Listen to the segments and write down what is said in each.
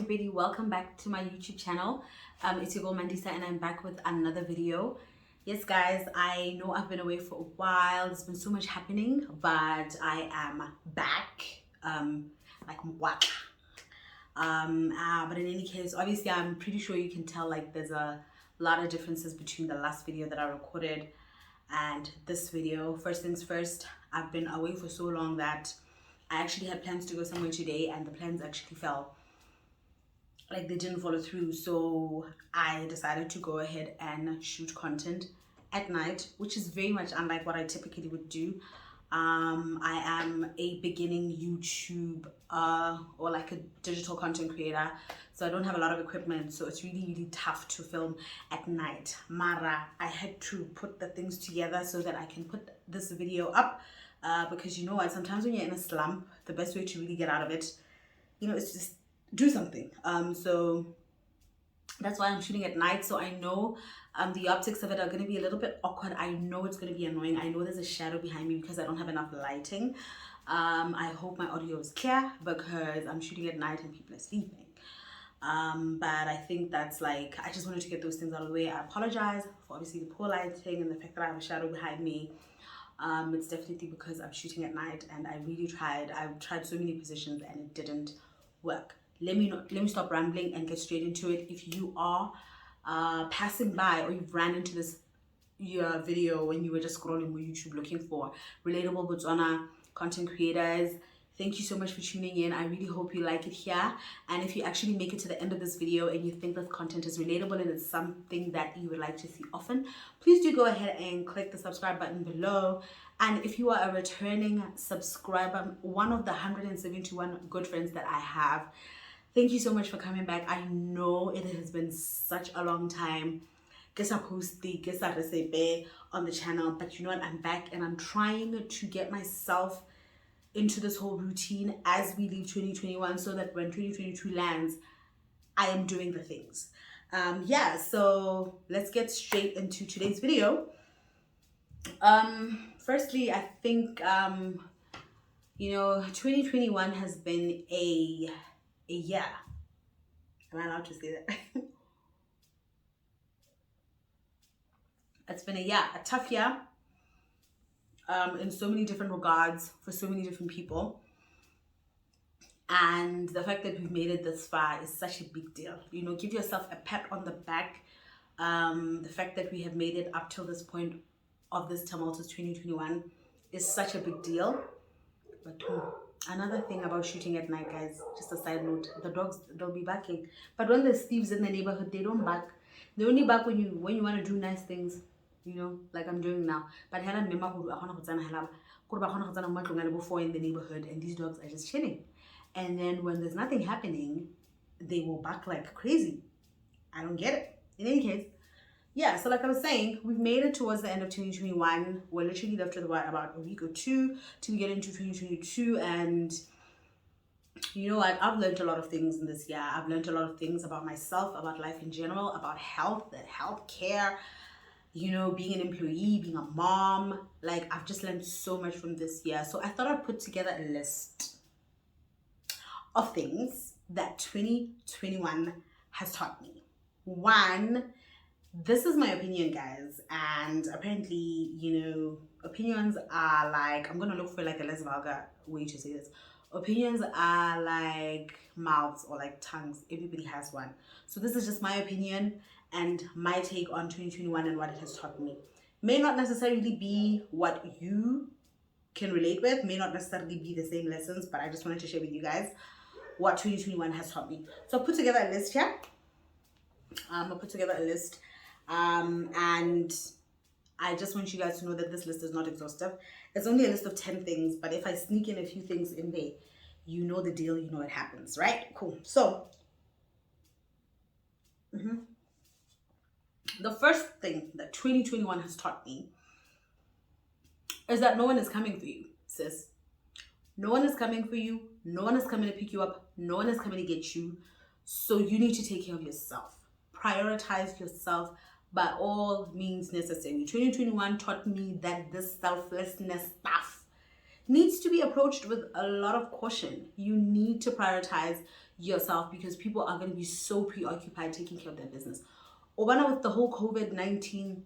everybody, welcome back to my YouTube channel. It's your girl Mandisa and I'm back with another video. Yes guys, I know I've been away for a while. There's been so much happening, but I am back. Like what? But in any case, obviously I'm pretty sure you can tell like there's a lot of differences between the last video that I recorded and this video. First things first, I've been away for so long that I actually had plans to go somewhere today and the plans actually fell. Like they didn't follow through, so I decided to go ahead and shoot content at night, which is very much unlike what I typically would do. I am a beginning YouTube or like a digital content creator, so I don't have a lot of equipment, so it's really tough to film at night. Mara, I had to put the things together so that I can put this video up, because you know what, sometimes when you're in a slump, the best way to really get out of it, you know, is just do something. So that's why I'm shooting at night. So I know the optics of it are going to be a little bit awkward. I know it's going to be annoying. I know there's a shadow behind me because I don't have enough lighting. I hope my audio is clear because I'm shooting at night and people are sleeping. But I think that's like, I just wanted to get those things out of the way. I apologize for obviously the poor lighting and the fact that I have a shadow behind me. It's definitely because I'm shooting at night and I've tried so many positions and it didn't work. Let me stop rambling and get straight into it. If you are passing by or you've ran into this video when you were just scrolling on YouTube looking for relatable Botswana content creators, thank you so much for tuning in. I really hope you like it here. And if you actually make it to the end of this video and you think this content is relatable and it's something that you would like to see often, please do go ahead and click the subscribe button below. And if you are a returning subscriber, one of the 171 good friends that I have, thank you so much for coming back. I know it has been such a long time. Guess I posted, guess I recipe on the channel, but you know what? I'm back and I'm trying to get myself into this whole routine as we leave 2021 so that when 2022 lands, I am doing the things. Yeah, so let's get straight into today's video. Firstly, I think, you know, 2021 has been a year. Am I allowed to say that? It's been a year, a tough year, in so many different regards for so many different people. And the fact that we've made it this far is such a big deal. You know, give yourself a pat on the back. The fact that we have made it up till this point of this tumultuous 2021 is such a big deal. But another thing about shooting at night, guys, just a side note, the dogs, they'll be barking. But when there's thieves in the neighborhood, they don't bark. They only bark when you want to do nice things, you know, like I'm doing now. But in the neighborhood, and these dogs are just chilling. And then when there's nothing happening, they will bark like crazy. I don't get it. In any case, yeah, so like I was saying, we've made it towards the end of 2021. We're literally left with about a week or two to get into 2022. And you know what? I've learned a lot of things in this year. I've learned a lot of things about myself, about life in general, about health and healthcare, you know, being an employee, being a mom. Like, I've just learned so much from this year. So I thought I'd put together a list of things that 2021 has taught me. One, this is my opinion, guys, and apparently, you know, opinions are like, I'm gonna look for like a less vulgar way to say this. Opinions are like mouths or like tongues. Everybody has one. So this is just my opinion and my take on 2021 and what it has taught me. May not necessarily be what you can relate with, may not necessarily be the same lessons, but I just wanted to share with you guys what 2021 has taught me. So I put together a list here. I'll put together a list. And I just want you guys to know that this list is not exhaustive. It's only a list of 10 things, but if I sneak in a few things in there, you know the deal, you know it happens, right? Cool. So, the first thing that 2021 has taught me is that no one is coming for you, sis. No one is coming for you. No one is coming to pick you up. No one is coming to get you. So you need to take care of yourself. Prioritize yourself by all means necessary. 2021 taught me that this selflessness stuff needs to be approached with a lot of caution. You need to prioritize yourself because people are going to be so preoccupied taking care of their business. Obana, with the whole COVID-19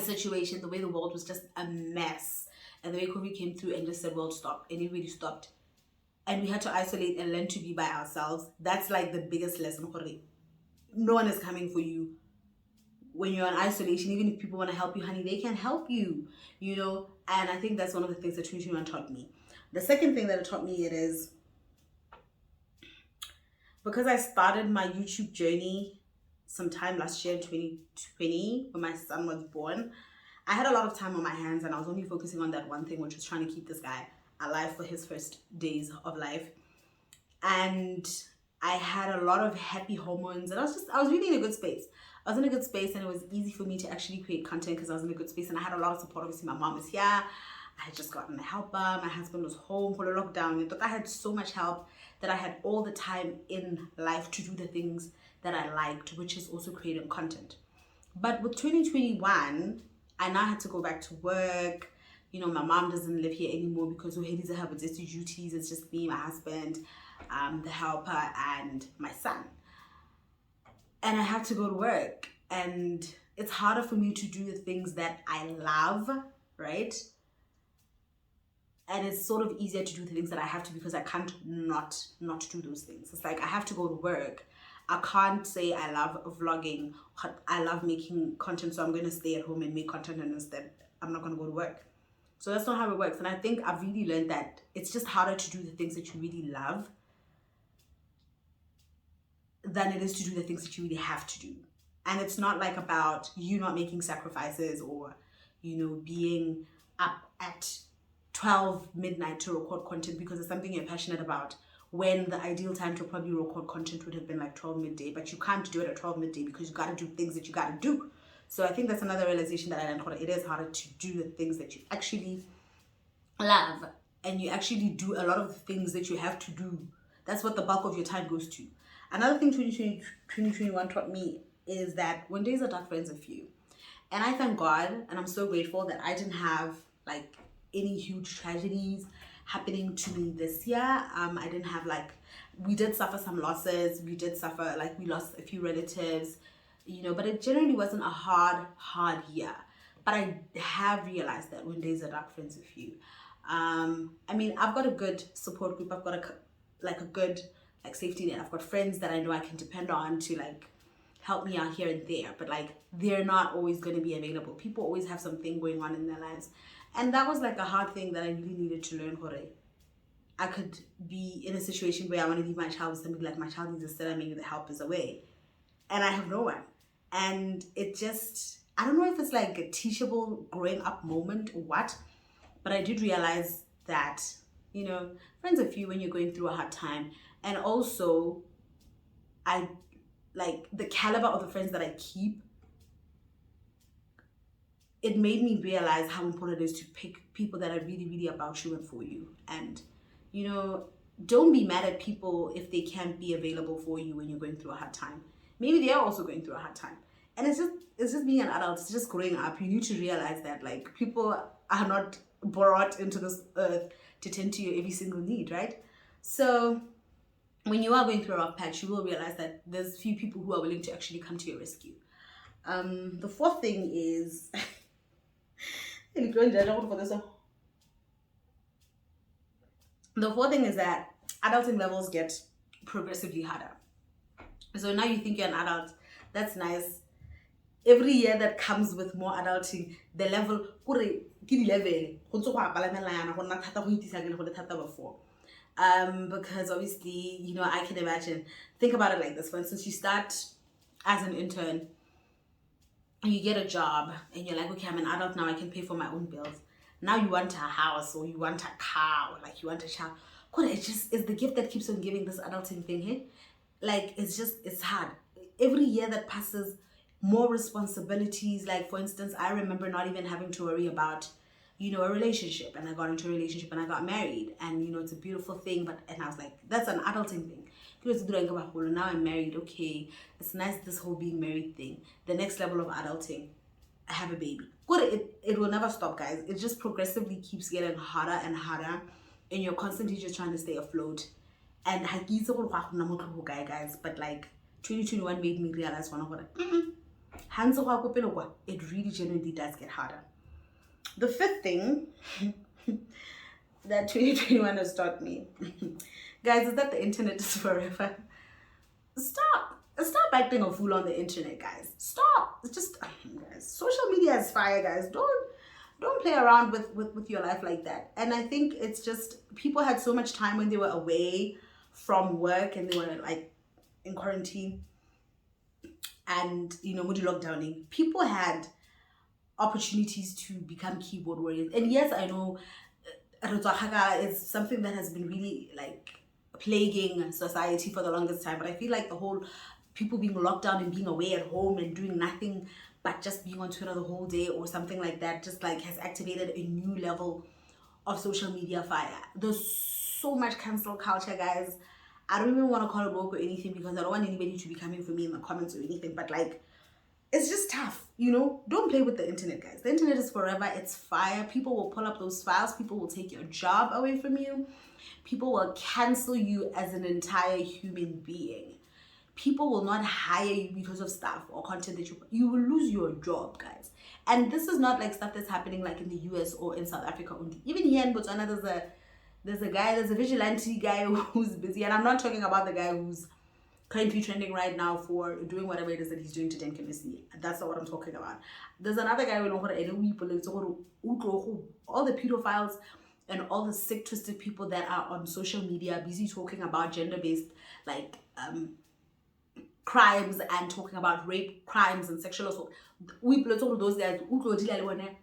situation, the way the world was just a mess, and the way COVID came through and just said, world stop, and everybody stopped. And we had to isolate and learn to be by ourselves. That's like the biggest lesson. No one is coming for you when you're in isolation. Even if people want to help you, honey, they can help you, you know. And I think that's one of the things that 2021 taught me. The second thing that it taught me, it is because I started my YouTube journey sometime last year in 2020 when my son was born. I had a lot of time on my hands and I was only focusing on that one thing, which was trying to keep this guy alive for his first days of life. And I had a lot of happy hormones and I was really in a good space. I was in a good space and it was easy for me to actually create content because I was in a good space and I had a lot of support. Obviously, my mom was here. I had just gotten a helper. My husband was home for the lockdown. I had so much help that I had all the time in life to do the things that I liked, which is also creating content. But with 2021, I now had to go back to work. You know, my mom doesn't live here anymore because Uheli's have its duties. It's just me, my husband, the helper, and my son. And I have to go to work. And it's harder for me to do the things that I love, right? And it's sort of easier to do the things that I have to because I can't not do those things. It's like I have to go to work. I can't say I love vlogging, I love making content, so I'm going to stay at home and make content and instead I'm not going to go to work. So that's not how it works. And I think I've really learned that it's just harder to do the things that you really love than it is to do the things that you really have to do. And it's not like about you not making sacrifices or, you know, being up at 12 midnight to record content because it's something you're passionate about, when the ideal time to probably record content would have been like 12 midday, but you can't do it at 12 midday because you got to do things that you got to do. So I think that's another realization that I learned. It is harder to do the things that you actually love, and you actually do a lot of the things that you have to do. That's what the bulk of your time goes to. Another thing 2021 taught me is that when days are dark, friends are few. And I thank God, and I'm so grateful that I didn't have like any huge tragedies happening to me this year. I didn't have we did suffer some losses. We did suffer, we lost a few relatives, you know, but it generally wasn't a hard year. But I have realized that when days are dark, friends are few. I mean, I've got a good support group. I've got a good safety net. I've got friends that I know I can depend on to help me out here and there, but they're not always going to be available. People always have something going on in their lives. And that was a hard thing that I really needed to learn. I could be in a situation where I want to leave my child with somebody, my child needs a sitter, maybe the help is away, and I have no one. And it just, I don't know if it's a teachable growing up moment or what, but I did realize that, you know, friends are few when you're going through a hard time. And also, the caliber of the friends that I keep, it made me realize how important it is to pick people that are really, really about you and for you. And, you know, don't be mad at people if they can't be available for you when you're going through a hard time. Maybe they're also going through a hard time. And it's just being an adult, it's just growing up. You need to realize that people are not brought into this earth to tend to your every single need, right? So when you are going through a rough patch, you will realize that there's few people who are willing to actually come to your rescue. The fourth thing is the fourth thing is that adulting levels get progressively harder. So now you think you're an adult, that's nice. Every year that comes with more adulting, the level because obviously, you know, I can imagine, think about it like this. For instance, you start as an intern, and you get a job, and you're like, okay, I'm an adult now, I can pay for my own bills. Now you want a house, or you want a car, or you want a child. It's the gift that keeps on giving, this adulting thing, hey? It's hard. Every year that passes, more responsibilities. For instance, I remember not even having to worry about, you know, a relationship, and I got into a relationship and I got married, and you know, it's a beautiful thing, and I was like, that's an adulting thing. Now I'm married, okay, it's nice, this whole being married thing. The next level of adulting, I have a baby. good, it will never stop, guys. It just progressively keeps getting harder and harder, and you're constantly just trying to stay afloat. And guys, but like 2021 made me realize one of what it really genuinely does get harder. The fifth thing that 2021 has taught me, guys, is that the internet is forever. Stop acting a fool on the internet, guys. Stop. It's just, guys, social media is fire, guys. Don't play around with your life like that. And I think it's just, people had so much time when they were away from work and they were like in quarantine and moody lockdowning. People had opportunities to become keyboard warriors. And yes, I know is something that has been really like plaguing society for the longest time, but I feel like the whole people being locked down and being away at home and doing nothing but just being on Twitter the whole day or something like that just like has activated a new level of social media fire. There's so much cancel culture, guys. I don't even want to call it woke or anything because I don't want anybody to be coming for me in the comments or anything, but like, it's just tough, Don't play with the internet, guys. The internet is forever. It's fire. People will pull up those files. People will take your job away from you. People will cancel you as an entire human being. People will not hire you because of stuff or content that you will lose your job, guys. And this is not like stuff that's happening like in the US or in South Africa only. Even here in Botswana, there's a vigilante guy who's busy, and I'm not talking about the guy who's currently trending right now for doing whatever it is that he's doing to Denkenisi. That's not what I'm talking about. There's another guy all the pedophiles and all the sick, twisted people that are on social media busy talking about gender-based like crimes and talking about rape crimes and sexual assault. We talk to those guys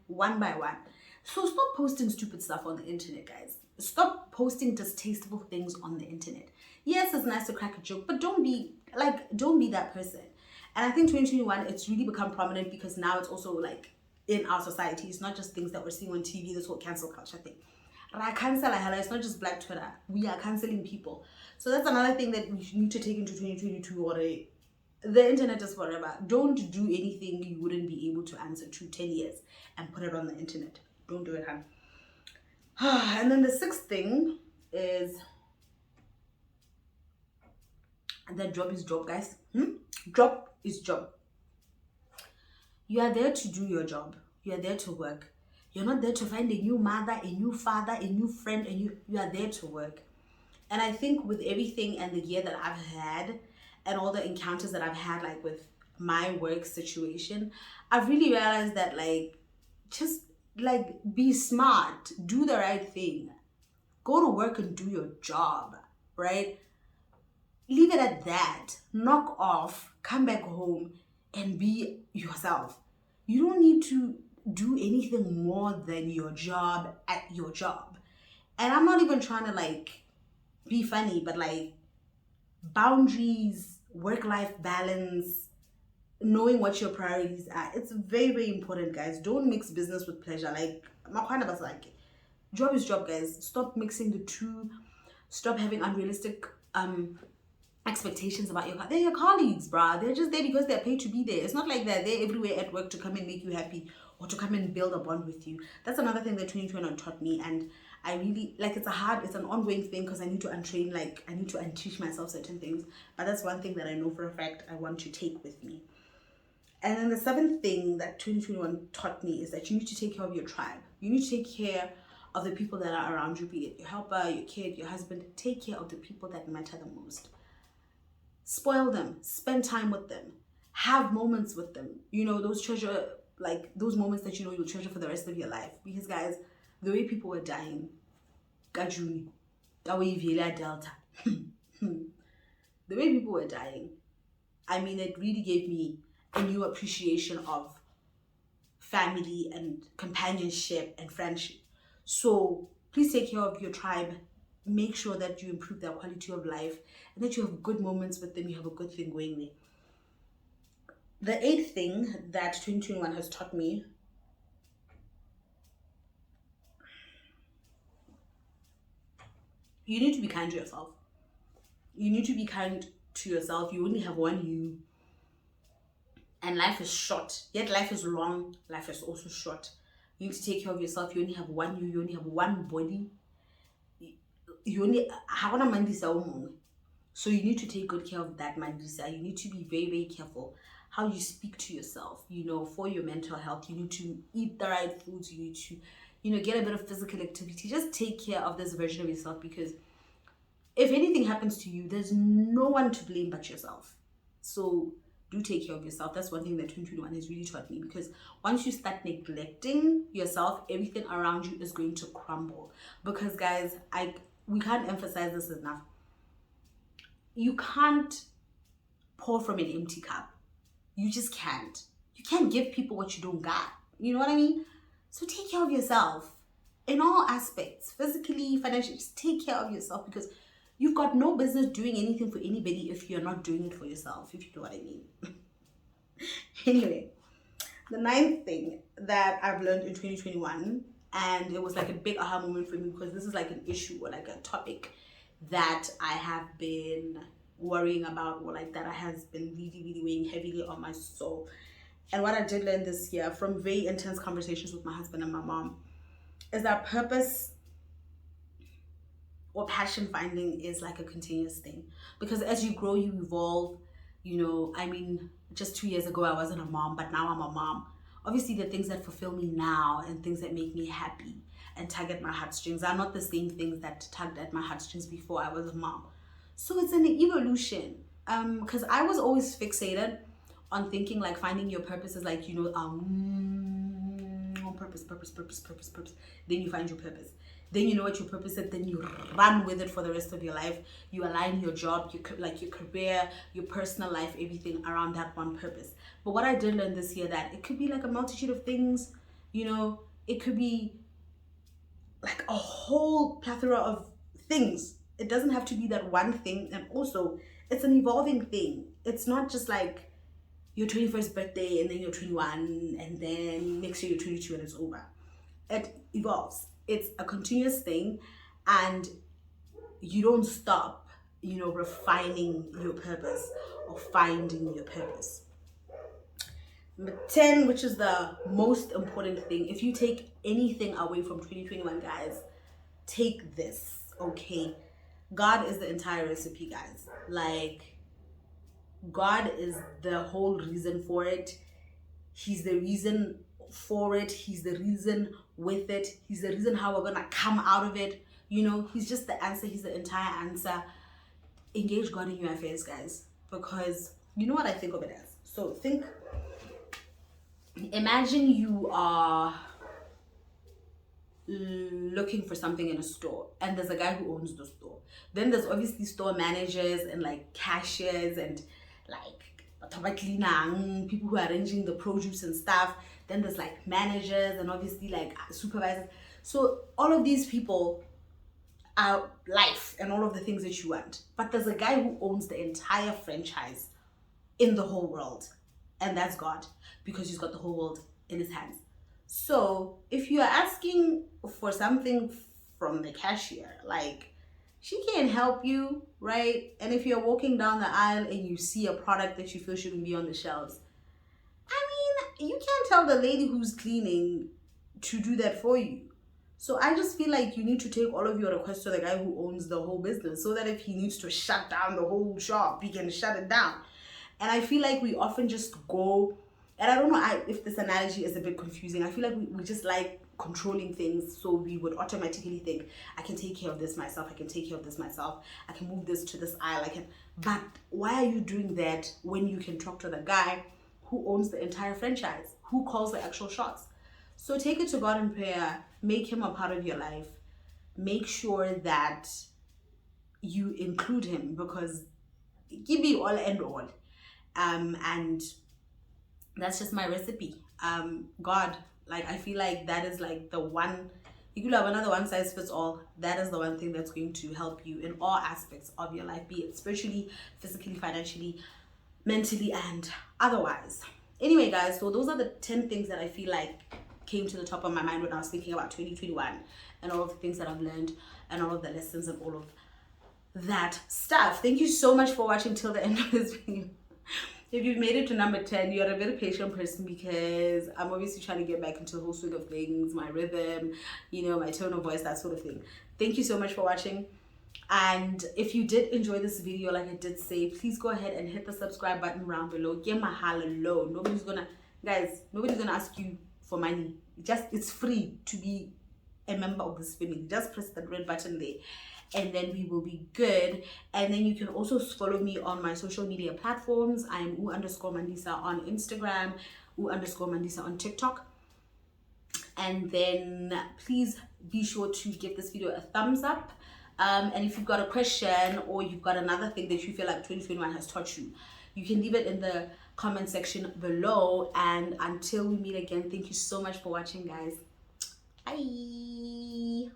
one by one. So stop posting stupid stuff on the internet, guys. Stop posting distasteful things on the internet. Yes, it's nice to crack a joke, but don't be that person. And I think 2021, it's really become prominent because now it's also like in our society. It's not just things that we're seeing on TV, this whole cancel culture thing. It's not just Black Twitter. We are canceling people. So that's another thing that we need to take into 2022 or the internet is forever. Don't do anything you wouldn't be able to answer to 10 years and put it on the internet. Don't do it, hun. And then the sixth thing is that job is job, guys. Job is job. You are there to do your job. You are there to work. You're not there to find a new mother, a new father, a new friend, and you are there to work. And I think with everything and the year that I've had and all the encounters that I've had like with my work situation, I've really realized that like just like be smart, do the right thing, go to work and do your job, right? Leave it at that. Knock off, come back home and be yourself. You don't need to do anything more than your job at your job. And I'm not even trying to like be funny, but like boundaries, work-life balance, knowing what your priorities are, it's very, very important, guys. Don't mix business with pleasure. Like my kind of was like, job is job, guys. Stop mixing the two. Stop having unrealistic expectations about they're your colleagues, bruh. They're just there because they're paid to be there. It's not like they're everywhere at work to come and make you happy or to come and build a bond with you. That's another thing that 2021 taught me, and I really like it's an ongoing thing because I need to untrain, like I need to unteach myself certain things. But that's one thing that I know for a fact I want to take with me. And then the seventh thing that 2021 taught me is that you need to take care of your tribe. You need to take care of the people that are around you, be it your helper, your kid, your husband. Take care of the people that matter the most. Spoil them, spend time with them, have moments with them. Those treasure, like those moments that you'll treasure for the rest of your life. Because guys, the way people were dying, Gajuni, Delta, the way people were dying, I mean, it really gave me a new appreciation of family and companionship and friendship. So please take care of your tribe. Make sure that you improve their quality of life and that you have good moments with them. You have a good thing going there. The eighth thing that 2021 has taught me you need to be kind to yourself. You need to be kind to yourself. You only have one you. And life is short, yet life is long, life is also short. You need to take care of yourself. You only have one you only have one body. You only have one mandisa. So you need to take good care of that mandisa. You need to be very, very careful how you speak to yourself, for your mental health. You need to eat the right foods. You need to, get a bit of physical activity. Just take care of this version of yourself, because if anything happens to you, there's no one to blame but yourself. So do take care of yourself. That's one thing that 2021 has really taught me, because once you start neglecting yourself, everything around you is going to crumble. Because guys, we can't emphasize this enough. You can't pour from an empty cup. You just can't. You can't give people what you don't got. You know what I mean? So take care of yourself in all aspects, physically, financially. Just take care of yourself, because you've got no business doing anything for anybody if you're not doing it for yourself, if you know what I mean. Anyway, the 9th thing that I've learned in 2021, and it was like a big aha moment for me, because this is like an issue or like a topic that I have been worrying about, or like that has been really, really weighing heavily on my soul. And what I did learn this year from very intense conversations with my husband and my mom is that purpose or passion finding is like a continuous thing. Because as you grow, you evolve. Just 2 years ago I wasn't a mom, but now I'm a mom. Obviously the things that fulfill me now and things that make me happy and tug at my heartstrings are not the same things that tugged at my heartstrings before I was a mom. So it's an evolution. Because I was always fixated on thinking like finding your purpose is like, purpose. Then you find your purpose. Then you know what your purpose is. Then you run with it for the rest of your life. You align your job, your career, your personal life, everything around that one purpose. But what I did learn this year, that it could be like a multitude of things. It could be like a whole plethora of things. It doesn't have to be that one thing. And also, it's an evolving thing. It's not just like your 21st birthday and then you're 21 and then next year you're 22 and it's over. It evolves. It's a continuous thing, and you don't stop, refining your purpose or finding your purpose. Number 10, which is the most important thing, if you take anything away from 2021, guys, take this, okay? God is the entire recipe, guys. Like, God is the whole reason for it. He's the reason for it. He's the reason with it. He's the reason how we're gonna come out of it. He's just the answer. He's the entire answer. Engage God in your affairs, guys, because you know what I think of it as. So imagine you are looking for something in a store, and there's a guy who owns the store. Then there's obviously store managers and like cashiers and like people who are arranging the produce and stuff. Then there's like managers and obviously like supervisors. So all of these people are life and all of the things that you want. But there's a guy who owns the entire franchise in the whole world, and that's God, because he's got the whole world in his hands. So if you are asking for something from the cashier, like, she can't help you, right? And if you're walking down the aisle and you see a product that you feel shouldn't be on the shelves, you can't tell the lady who's cleaning to do that for you. So I just feel like you need to take all of your requests to the guy who owns the whole business, so that if he needs to shut down the whole shop, he can shut it down. And I feel like we often just go, and I don't know if this analogy is a bit confusing. I feel like we just like controlling things, so we would automatically think, I can take care of this myself, I can take care of this myself, I can move this to this aisle, but why are you doing that when you can talk to the guy who owns the entire franchise, who calls the actual shots? So take it to God in prayer, make him a part of your life, make sure that you include him, because he be all and all. And that's just my recipe. God, like, I feel like that is like the one, you could have another one size fits all. That is the one thing that's going to help you in all aspects of your life, be it spiritually, physically, financially, mentally, and otherwise. Anyway, guys, so those are the 10 things that I feel like came to the top of my mind when I was thinking about 2021 and all of the things that I've learned and all of the lessons and all of that stuff. Thank you so much for watching till the end of this video. If you've made it to number 10, you're a very patient person, because I'm obviously trying to get back into the whole swing of things, my rhythm, you know, my tone of voice, that sort of thing. Thank you so much for watching. And if you did enjoy this video, like I did say, please go ahead and hit the subscribe button down below. Get my hello. Nobody's gonna ask you for money. It's free to be a member of this family. Just press that red button there, and then we will be good. And then you can also follow me on my social media platforms. I'm _Mandisa on Instagram, _Mandisa on TikTok. And then please be sure to give this video a thumbs up. And if you've got a question, or you've got another thing that you feel like 2021 has taught you, you can leave it in the comment section below. And until we meet again, thank you so much for watching, guys. Bye.